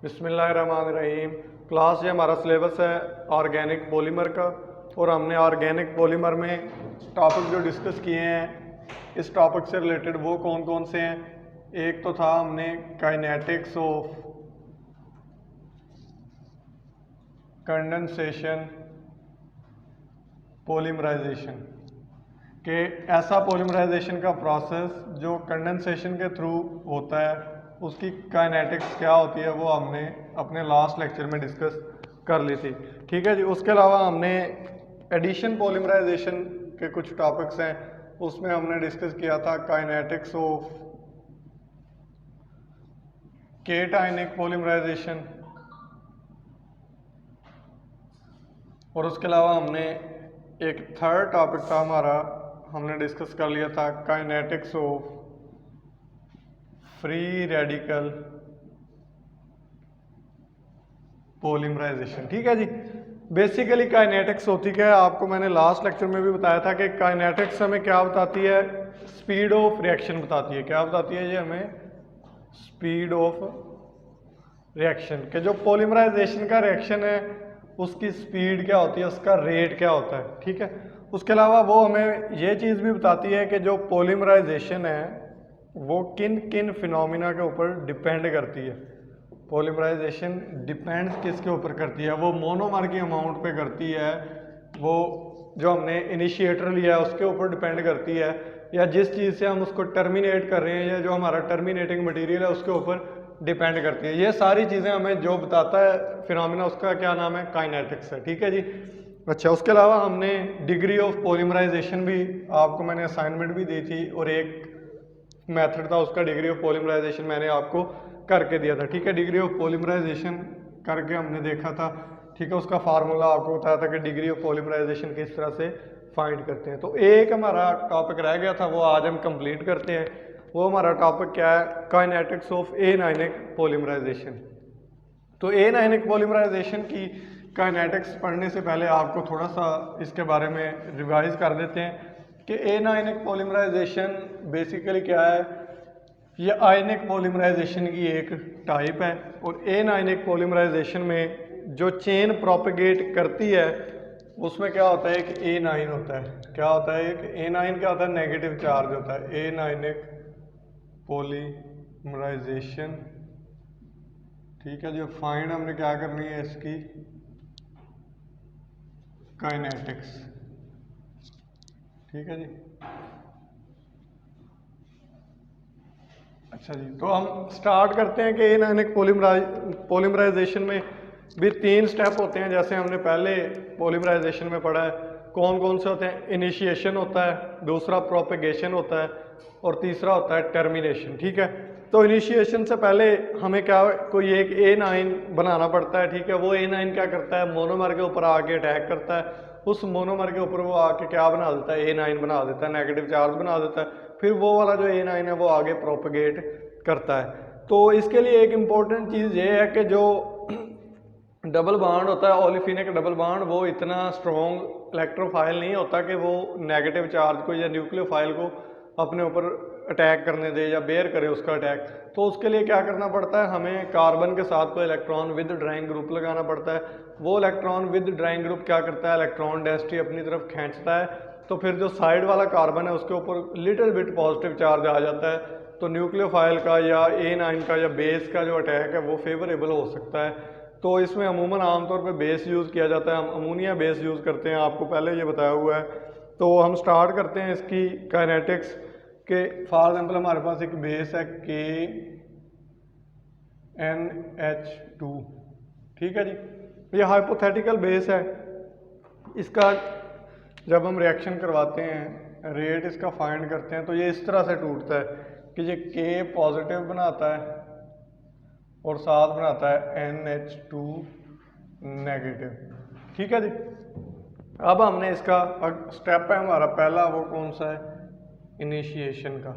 बिस्मिल्लाहिर्रहमानिर्रहीम। क्लास ये हमारा सिलेबस है ऑर्गेनिक पॉलीमर का, और हमने ऑर्गेनिक पॉलीमर में टॉपिक जो डिस्कस किए हैं, इस टॉपिक से रिलेटेड वो कौन कौन से हैं। एक तो था हमने काइनेटिक्स ऑफ कंडेंसेशन पॉलीमराइजेशन, कि ऐसा पॉलीमराइजेशन का प्रोसेस जो कंडेंसेशन के थ्रू होता है, उसकी काइनेटिक्स क्या होती है वो हमने अपने लास्ट लेक्चर में डिस्कस कर ली थी। ठीक है जी। उसके अलावा हमने एडिशन पॉलीमराइजेशन के कुछ टॉपिक्स हैं, उसमें हमने डिस्कस किया था काइनेटिक्स ऑफ केटाइनिक पॉलीमराइजेशन, और उसके अलावा हमने एक थर्ड टॉपिक था हमारा, हमने डिस्कस कर लिया था kinetics of free radical polymerization. ठीक है जी। बेसिकली काइनेटिक्स होती क्या है, आपको मैंने लास्ट लेक्चर में भी बताया था कि काइनेटिक्स हमें क्या बताती है, स्पीड ऑफ रिएक्शन बताती है। क्या बताती है ये हमें? स्पीड ऑफ रिएक्शन, के जो पॉलीमराइजेशन का रिएक्शन है उसकी स्पीड क्या होती है, उसका रेट क्या होता है। ठीक है। उसके अलावा वो हमें ये चीज़ भी बताती है कि जो पॉलीमराइजेशन है वो किन किन फिनोमिना के ऊपर डिपेंड करती है। पॉलीमराइजेशन डिपेंड्स किसके ऊपर करती है? वो मोनोमर की अमाउंट पे करती है, वो जो हमने इनिशिएटर लिया है उसके ऊपर डिपेंड करती है, या जिस चीज़ से हम उसको टर्मिनेट कर रहे हैं या जो हमारा टर्मिनेटिंग मटेरियल है उसके ऊपर डिपेंड करती है। ये सारी चीज़ें हमें जो बताता है फिनोमिना, उसका क्या नाम है? काइनेटिक्स है। ठीक है जी। अच्छा, उसके अलावा हमने डिग्री ऑफ पॉलीमराइजेशन भी, आपको मैंने असाइनमेंट भी दी थी, और एक मेथड था उसका डिग्री ऑफ पॉलीमराइजेशन मैंने आपको करके दिया था। ठीक है। डिग्री ऑफ पॉलीमराइजेशन करके हमने देखा था। ठीक है। उसका फार्मूला आपको बताया था कि डिग्री ऑफ पॉलीमराइजेशन किस तरह से फाइंड करते हैं। तो एक हमारा टॉपिक रह गया था, वो आज हम कंप्लीट करते हैं। वो हमारा टॉपिक क्या है? Kinetics of anionic polymerization. तो एनायनिक पॉलीमराइजेशन की काइनेटिक्स पढ़ने से पहले आपको थोड़ा सा इसके बारे में रिवाइज कर देते हैं कि एनायनिक पॉलीमराइजेशन बेसिकली क्या है। ये आयनिक पॉलीमराइजेशन की एक टाइप है, और एनायनिक पॉलीमराइजेशन में जो चेन प्रोपेगेट करती है उसमें क्या होता है, एक एनाइन होता है। क्या होता है? एक एनाइन क्या होता है? नेगेटिव चार्ज होता है। Anionic polymerization. ठीक है। जो फाइंड हमने क्या करनी है इसकी काइनेटिक्स। ठीक है जी। अच्छा जी, तो हम स्टार्ट करते हैं कि एनायनिक पॉलीमराइजेशन में भी 3 स्टेप होते हैं, जैसे हमने पहले पॉलीमराइजेशन में पढ़ा है। कौन कौन से होते हैं? इनिशिएशन होता है, दूसरा प्रोपेगेशन होता है, और तीसरा होता है टर्मिनेशन। ठीक है। तो इनिशिएशन से पहले हमें क्या, कोई एक एनाइन बनाना पड़ता है। ठीक है। वो एनाइन क्या करता है? मोनोमर के ऊपर आके अटैक करता है। उस मोनोमर के ऊपर वो आके क्या बना देता है? एनाइन बना देता है, नेगेटिव चार्ज बना देता है। फिर वो वाला जो एनाइन है वो आगे प्रोपेगेट करता है। तो इसके लिए एक इम्पॉर्टेंट चीज़ ये है कि जो डबल बॉन्ड होता है, ओलिफिनिक डबल बॉन्ड, वो इतना स्ट्रॉन्ग इलेक्ट्रोफाइल नहीं होता कि वो नेगेटिव चार्ज को या न्यूक्लियोफाइल को अपने ऊपर अटैक करने दे या बेयर करे उसका अटैक। तो उसके लिए क्या करना पड़ता है? हमें कार्बन के साथ कोई इलेक्ट्रॉन विद ड्राइंग ग्रुप लगाना पड़ता है। वो इलेक्ट्रॉन विद ड्राइंग ग्रुप क्या करता है? इलेक्ट्रॉन डेंसिटी अपनी तरफ खींचता है, तो फिर जो साइड वाला कार्बन है उसके ऊपर लिटिल बिट पॉजिटिव चार्ज आ जाता है। तो न्यूक्लियोफाइल का या एनाइन का या बेस का जो अटैक है वो फेवरेबल हो सकता है। तो इसमें अमूमन आमतौर पे बेस यूज़ किया जाता है, हम अमोनिया बेस यूज़ करते हैं, आपको पहले ये बताया हुआ है। तो हम स्टार्ट करते हैं इसकी काइनेटिक्स के। फॉर एग्जाम्पल हमारे पास एक बेस है KNH2। ठीक है जी। ये हाइपोथेटिकल बेस है। इसका जब हम रिएक्शन करवाते हैं, रेट इसका फाइंड करते हैं, तो ये इस तरह से टूटता है कि ये K पॉजिटिव बनाता है और साथ बनाता है NH2 नेगेटिव। ठीक है जी। अब हमने इसका स्टेप है हमारा पहला, वो कौन सा है? इनिशिएशन का।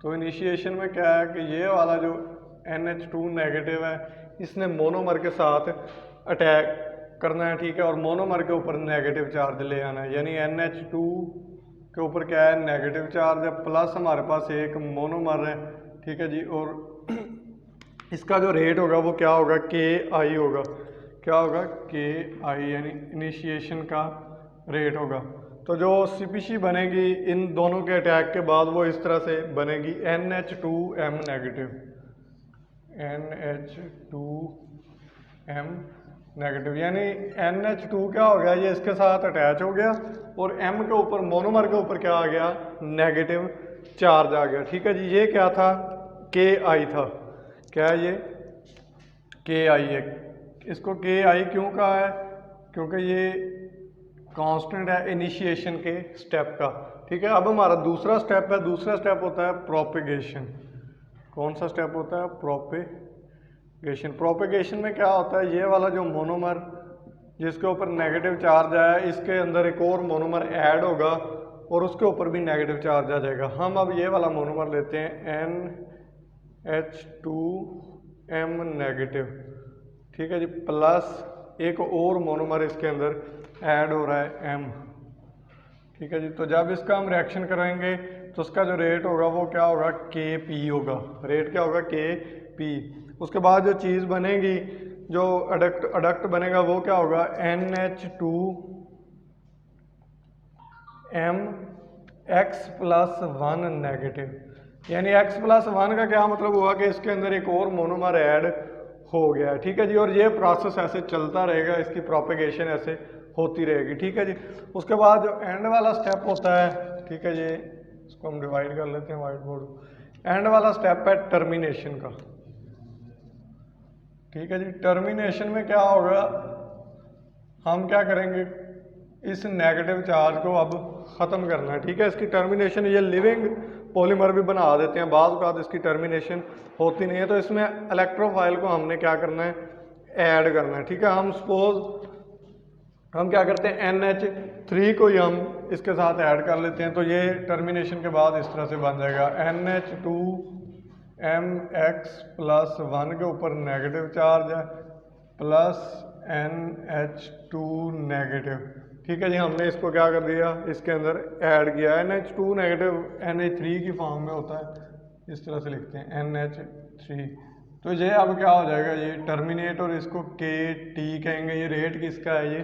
तो इनिशिएशन में क्या है कि ये वाला जो NH2 नेगेटिव है, इसने मोनोमर के साथ अटैक करना है। ठीक है। और मोनोमर के ऊपर नेगेटिव चार्ज ले आना है, यानी NH2 के ऊपर क्या है? नेगेटिव चार्ज है, प्लस हमारे पास एक मोनोमर है। ठीक है जी। और इसका जो रेट होगा वो क्या होगा, के आई होगा। क्या होगा, के आई, यानी इनिशिएशन का रेट होगा। तो जो सीपीसी बनेगी इन दोनों के अटैक के बाद वो इस तरह से बनेगी, NH2M नेगेटिव, NH2M नेगेटिव, यानी NH2 क्या हो गया, ये इसके साथ अटैच हो गया और M के ऊपर, मोनोमर के ऊपर क्या आ गया, नेगेटिव चार्ज आ गया। ठीक है जी, ये क्या था, के आई था। क्या है ये, के आई है। इसको के आई क्यों कहा है, क्योंकि ये कांस्टेंट है इनिशिएशन के स्टेप का। ठीक है, अब हमारा दूसरा स्टेप है, दूसरा स्टेप होता है प्रोपेगेशन। कौन सा स्टेप होता है, प्रोपेगेशन। प्रोपेगेशन में क्या होता है, ये वाला जो मोनोमर जिसके ऊपर नेगेटिव चार्ज आया, इसके अंदर एक और मोनोमर ऐड होगा और उसके ऊपर भी नेगेटिव चार्ज आ जाएगा। हम अब ये वाला मोनोमर लेते हैं NH2M नेगेटिव। ठीक है जी, प्लस एक और मोनोमर इसके अंदर ऐड हो रहा है M। ठीक है जी, तो जब इसका हम रिएक्शन करेंगे तो उसका जो रेट होगा वो क्या होगा, Kp होगा। रेट क्या होगा, Kp। उसके बाद जो चीज़ बनेगी, जो अडक्ट बनेगा वो क्या होगा, NH2M(x+1) नेगेटिव। यानी x+1 का क्या मतलब हुआ कि इसके अंदर एक और मोनोमर ऐड हो गया। ठीक है जी, और ये प्रोसेस ऐसे चलता रहेगा, इसकी प्रोपेगेशन ऐसे होती रहेगी। ठीक है जी, उसके बाद जो एंड वाला स्टेप होता है, ठीक है जी, इसको हम डिवाइड कर लेते हैं व्हाइट बोर्ड। एंड वाला स्टेप है टर्मिनेशन का। ठीक है जी, टर्मिनेशन में क्या होगा, हम क्या करेंगे, इस नेगेटिव चार्ज को अब ख़त्म करना है। ठीक है, इसकी टर्मिनेशन, ये लिविंग पॉलीमर भी बना देते हैं, बाद बाद इसकी टर्मिनेशन होती नहीं है, तो इसमें इलेक्ट्रोफाइल को हमने क्या करना है, ऐड करना है। ठीक है, हम सपोज हम क्या करते हैं, NH3 को ही हम इसके साथ ऐड कर लेते हैं, तो ये टर्मिनेशन के बाद इस तरह से बन जाएगा, NH2MX+1 के ऊपर नेगेटिव चार्ज है प्लस NH2 नेगेटिव। ठीक है जी, हमने इसको क्या कर दिया, इसके अंदर ऐड किया। NH2 नेगेटिव NH3 की फॉर्म में होता है, इस तरह से लिखते हैं NH3। तो ये अब क्या हो जाएगा, ये टर्मिनेट, और इसको KT कहेंगे। ये रेट किसका है, ये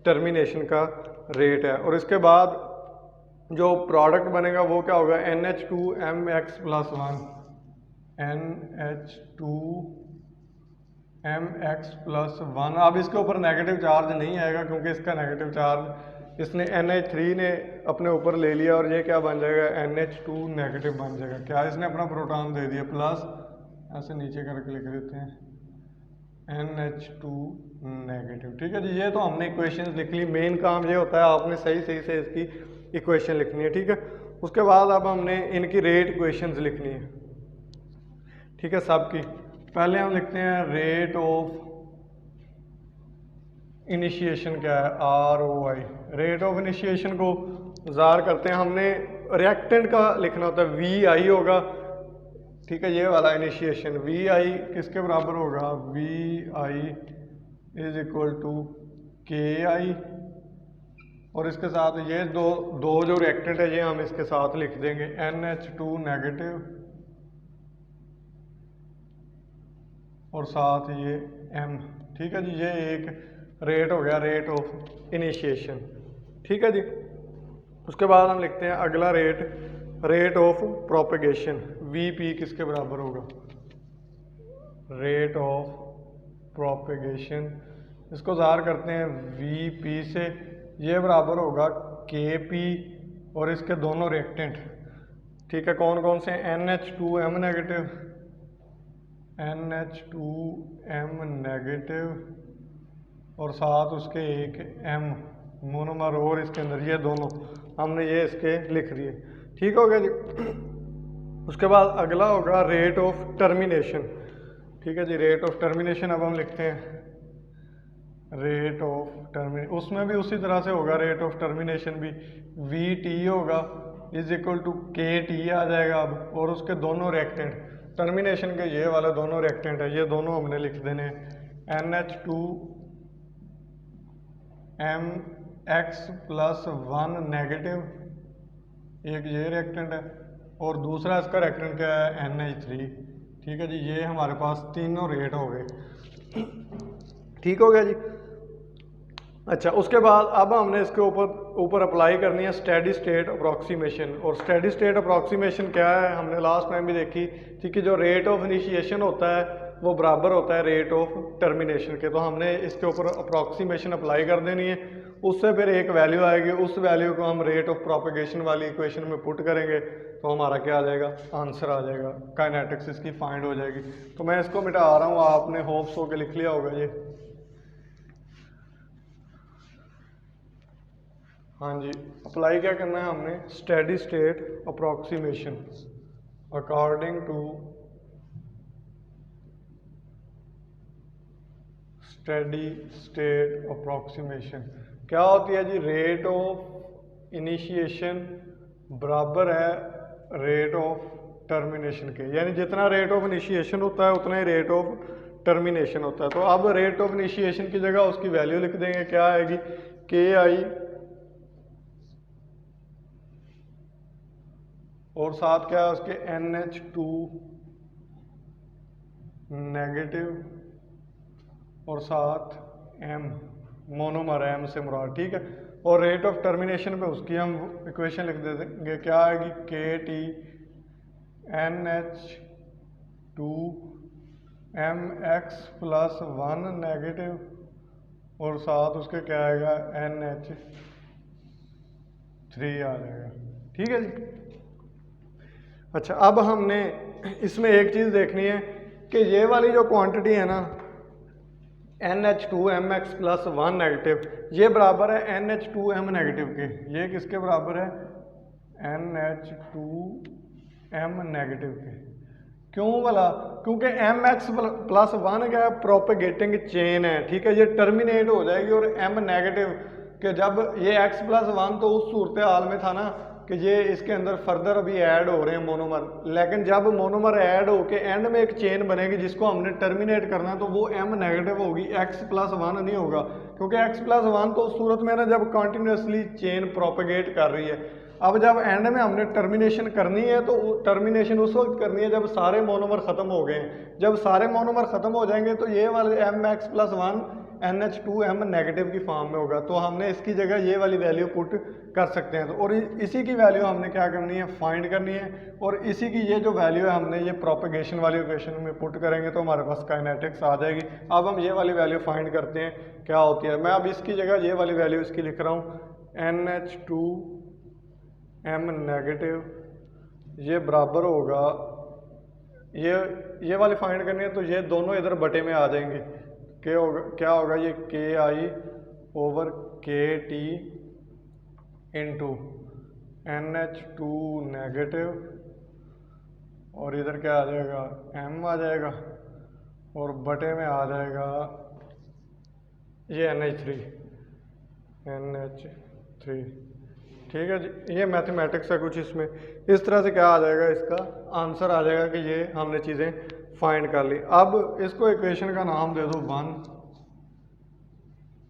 टर्मिनेशन का रेट है। और इसके बाद जो प्रोडक्ट बनेगा वो क्या होगा, NH2MX+1, NH2MX+1। अब इसके ऊपर नेगेटिव चार्ज नहीं आएगा क्योंकि इसका नेगेटिव चार्ज इसने NH3 ने अपने ऊपर ले लिया, और ये क्या बन जाएगा, NH2 नेगेटिव बन जाएगा। क्या इसने अपना प्रोटॉन दे दिया, प्लस ऐसे नीचे करके लिख देते हैं NH2 नेगेटिव। ठीक है जी, ये तो हमने इक्वेशंस लिख ली। मेन काम ये होता है आपने सही सही से इसकी इक्वेशन लिखनी है। ठीक है, उसके बाद अब हमने इनकी रेट इक्वेशंस लिखनी है। ठीक है, सबकी पहले हम लिखते हैं रेट ऑफ इनिशिएशन क्या है, ROI। रेट ऑफ इनिशिएशन को ज़ाहिर करते हैं, हमने रिएक्टेंट का लिखना होता है, VI होगा। ठीक है, ये वाला इनिशिएशन VI किसके बराबर होगा, VI is equal to KI, और इसके साथ ये दो जो रिएक्टेंट है ये हम इसके साथ लिख देंगे, NH2 नेगेटिव और साथ ये M। ठीक है जी, ये एक रेट हो गया, रेट ऑफ इनिशिएशन। ठीक है जी, उसके बाद हम लिखते हैं अगला rate, rate of propagation. VP किसके बराबर होगा, रेट ऑफ प्रोपेगेशन, इसको ज़ाहिर करते हैं VP से। ये बराबर होगा KP और इसके दोनों रिएक्टेंट। ठीक है, कौन कौन से, NH2M नेगेटिव, NH2M नेगेटिव और साथ उसके एक M मोनोमर और इसके अंदर, ये दोनों हमने ये इसके लिख दिए। ठीक हो गया जी, उसके बाद अगला होगा रेट ऑफ टर्मिनेशन। ठीक है जी, रेट ऑफ टर्मिनेशन अब हम लिखते हैं रेट ऑफ टर्मिनेशन, उसमें भी उसी तरह से होगा, रेट ऑफ टर्मिनेशन भी VT होगा इज इक्वल टू KT आ जाएगा अब, और उसके दोनों रिएक्टेंट टर्मिनेशन के ये वाले दोनों रिएक्टेंट है, ये दोनों हमने लिख देने NH2MX+1 नेगेटिव, एक ये रिएक्टेंट है और दूसरा इसका रिएक्टेंट क्या है, NH3। ठीक है जी, ये हमारे पास तीनों रेट हो गए। ठीक हो गया जी। अच्छा, उसके बाद अब हमने इसके ऊपर अप्लाई करनी है स्टेडी स्टेट अप्रॉक्सीमेशन। और स्टेडी स्टेट अप्रॉक्सीमेशन क्या है, हमने लास्ट टाइम भी देखी थी कि जो रेट ऑफ इनिशिएशन होता है वो बराबर होता है रेट ऑफ टर्मिनेशन के। तो हमने इसके ऊपर अप्रॉक्सीमेशन अप्लाई कर देनी है, उससे फिर एक वैल्यू आएगी, उस वैल्यू को हम रेट ऑफ प्रोपेगेशन वाली इक्वेशन में पुट करेंगे तो हमारा क्या आ जाएगा, आंसर आ जाएगा, काइनेटिक्स इसकी फाइंड हो जाएगी। तो मैं इसको मिटा रहा हूँ, आपने होप्स हो के लिख लिया होगा ये। हाँ जी, अप्लाई क्या करना है हमने, steady state approximation according to steady state approximation. क्या होती है जी, रेट ऑफ इनिशिएशन बराबर है रेट ऑफ टर्मिनेशन के, यानी जितना रेट ऑफ इनिशिएशन होता है उतना ही रेट ऑफ टर्मिनेशन होता है। तो अब रेट ऑफ इनिशिएशन की जगह उसकी वैल्यू लिख देंगे, क्या आएगी, के आई और साथ क्या है उसके NH2 नेगेटिव और साथ M मोनोमर, M से मुराद, ठीक है। और रेट ऑफ टर्मिनेशन पे उसकी हम इक्वेशन लिख देंगे, क्या आएगी, KT NH2 MX plus 1 negative और साथ उसके क्या आएगा, NH3 आ जाएगा, ठीक है जी। अच्छा, अब हमने इसमें एक चीज़ देखनी है कि ये वाली जो क्वांटिटी है ना NH2MX प्लस 1 नेगेटिव, ये बराबर है NH2M नेगेटिव के। ये किसके बराबर है, NH2M नेगेटिव के। क्यों वाला, क्योंकि MX प्लस 1 क्या है, प्रोपेगेटिंग चेन है, ठीक है, ये टर्मिनेट हो जाएगी। और M नेगेटिव कि जब ये x प्लस 1 तो उस सूरत हाल में था ना कि ये इसके अंदर फर्दर अभी ऐड हो रहे हैं मोनोमर, लेकिन जब मोनोमर ऐड होके एंड में एक चेन बनेगी जिसको हमने टर्मिनेट करना, तो वो M नेगेटिव होगी, x प्लस 1 नहीं होगा। क्योंकि x प्लस 1 तो उस सूरत में ना जब कंटिन्यूसली चेन प्रोपेगेट कर रही है। अब जब एंड में हमने टर्मिनेशन करनी है तो टर्मिनेशन उस वक्त करनी है जब सारे मोनोमर ख़त्म हो गए हैं। जब सारे मोनोमर ख़त्म हो जाएंगे तो ये वाले MX प्लस 1 NH2M नेगेटिव की फॉर्म में होगा, तो हमने इसकी जगह ये वाली वैल्यू पुट कर सकते हैं। तो और इसी की वैल्यू हमने क्या करनी है, फाइंड करनी है। और इसी की ये जो वैल्यू है हमने ये प्रोपेगेशन वाली इक्वेशन में पुट करेंगे तो हमारे पास काइनेटिक्स आ जाएगी। अब हम ये वाली वैल्यू फाइंड करते हैं क्या होती है। मैं अब इसकी जगह ये वाली वैल्यू इसकी लिख रहा हूँ, NH2M नेगेटिव, ये बराबर होगा, ये वाली फाइंड करनी है तो ये दोनों इधर बटे में आ जाएंगे। क्या होगा ये KI over KT into NH2 negative और इधर क्या आ जाएगा, M आ जाएगा और बटे में आ जाएगा ये NH3। ठीक है जी, ये मैथमेटिक्स है कुछ इसमें। इस तरह से क्या आ जाएगा, इसका आंसर आ जाएगा कि ये हमने चीज़ें फाइंड कर ली। अब इसको इक्वेशन का नाम दे दो 1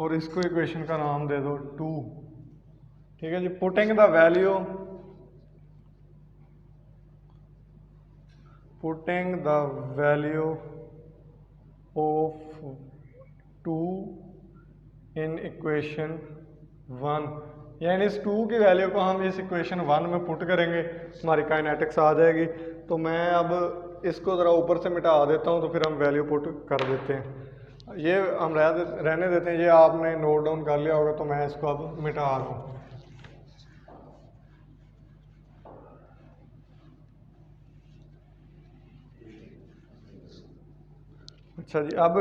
और इसको इक्वेशन का नाम दे दो 2। ठीक है जी, putting the value of 2 in equation 1, यानी इस 2 की वैल्यू को हम इस इक्वेशन 1 में पुट करेंगे, हमारी काइनेटिक्स आ जाएगी। तो मैं अब इसको ज़रा ऊपर से मिटा देता हूँ तो फिर हम वैल्यू पुट कर देते हैं। ये हम रहने देते हैं, ये आपने नोट डाउन कर लिया होगा तो मैं इसको अब मिटा रहा हूँ। अच्छा जी, अब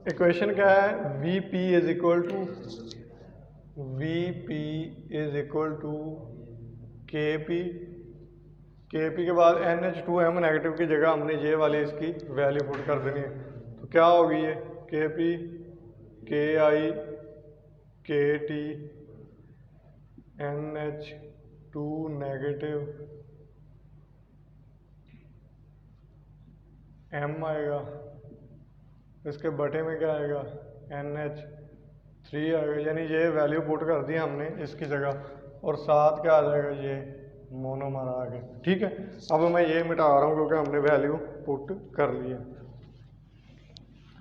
इक्वेशन क्या है, VP is equal to KP के बाद NH2M नेगेटिव की जगह हमने ये वाली इसकी वैल्यू पुट कर देनी है। तो क्या होगी ये KP KI KT NH2 negative M आएगा, इसके बटे में क्या आएगा NH3 आएगा, यानी ये वैल्यू पुट कर दी हमने इसकी जगह और साथ क्या आ जाएगा, ये मोनोमर आ गया। ठीक है, अब मैं ये मिटा रहा हूँ क्योंकि हमने वैल्यू पुट कर लिए।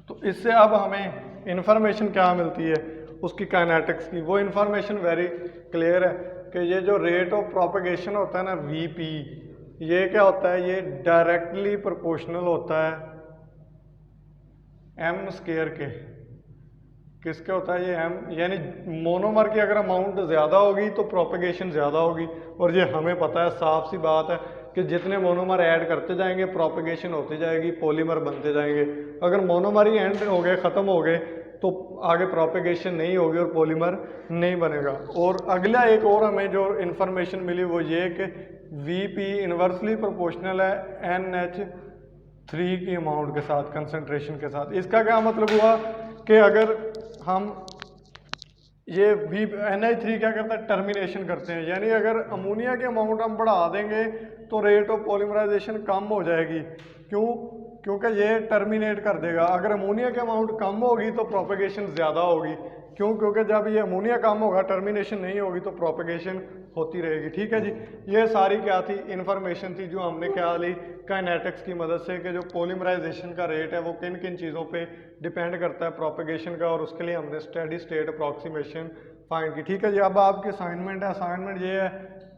तो इससे अब हमें इंफॉर्मेशन क्या मिलती है उसकी काइनेटिक्स की, वो इंफॉर्मेशन वेरी क्लियर है कि ये जो रेट ऑफ प्रोपगेशन होता है ना वीपी, ये क्या होता है, ये डायरेक्टली प्रोपोर्शनल होता है एम स्क्वायर के। किसके होता है ये एम, यानी मोनोमर की अगर अमाउंट ज़्यादा होगी तो प्रोपगेशन ज़्यादा होगी, और ये हमें पता है, साफ सी बात है कि जितने मोनोमर ऐड करते जाएंगे प्रोपगेशन होती जाएगी, पॉलीमर बनते जाएंगे। अगर मोनोमर ही एंड हो गए, ख़त्म हो गए, तो आगे प्रोपगेशन नहीं होगी और पॉलीमर नहीं बनेगा। और अगला एक और हमें जो इन्फॉर्मेशन मिली वो ये कि वीपी इन्वर्सली प्रोपोर्शनल है NH3 की अमाउंट के साथ, कंसंट्रेशन के साथ। इसका क्या मतलब हुआ कि अगर हम ये NH3 क्या करता है, टर्मिनेशन करते हैं, यानी अगर अमोनिया की अमाउंट हम बढ़ा देंगे तो रेट ऑफ पॉलीमराइजेशन कम हो जाएगी। क्यों? क्योंकि ये टर्मिनेट कर देगा। अगर अमोनिया की अमाउंट कम होगी तो प्रोपगेशन ज़्यादा होगी। क्यों? क्योंकि जब ये अमोनिया कम होगा, टर्मिनेशन नहीं होगी, तो प्रोपगेशन होती रहेगी। ठीक है जी, ये सारी क्या थी, इन्फॉर्मेशन थी जो हमने क्या ली काइनेटिक्स की मदद से, कि जो पॉलीमराइजेशन का रेट है वो किन किन चीज़ों पे डिपेंड करता है प्रोपगेशन का, और उसके लिए हमने स्टेडी स्टेट अप्रॉक्सीमेशन फाइंड की। ठीक है जी, अब आपकी असाइनमेंट है, असाइनमेंट ये है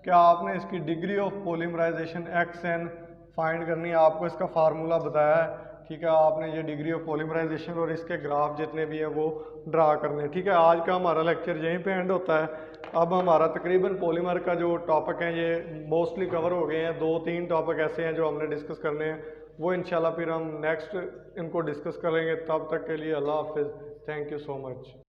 कि आपने इसकी degree of polymerization XN find करनी है। आपको इसका फार्मूला बताया है, ठीक है, आपने ये डिग्री ऑफ पॉलीमराइजेशन और इसके ग्राफ जितने भी हैं वो ड्रा करने हैं। ठीक है, आज का हमारा लेक्चर यहीं पे एंड होता है। अब हमारा तकरीबन पॉलीमर का जो टॉपिक है ये मोस्टली कवर हो गए हैं। 2-3 टॉपिक ऐसे हैं जो हमने डिस्कस करने हैं, वो इंशाल्लाह फिर हम नेक्स्ट इनको डिस्कस करेंगे। तब तक के लिए अल्लाह हाफिज़, थैंक यू सो मच।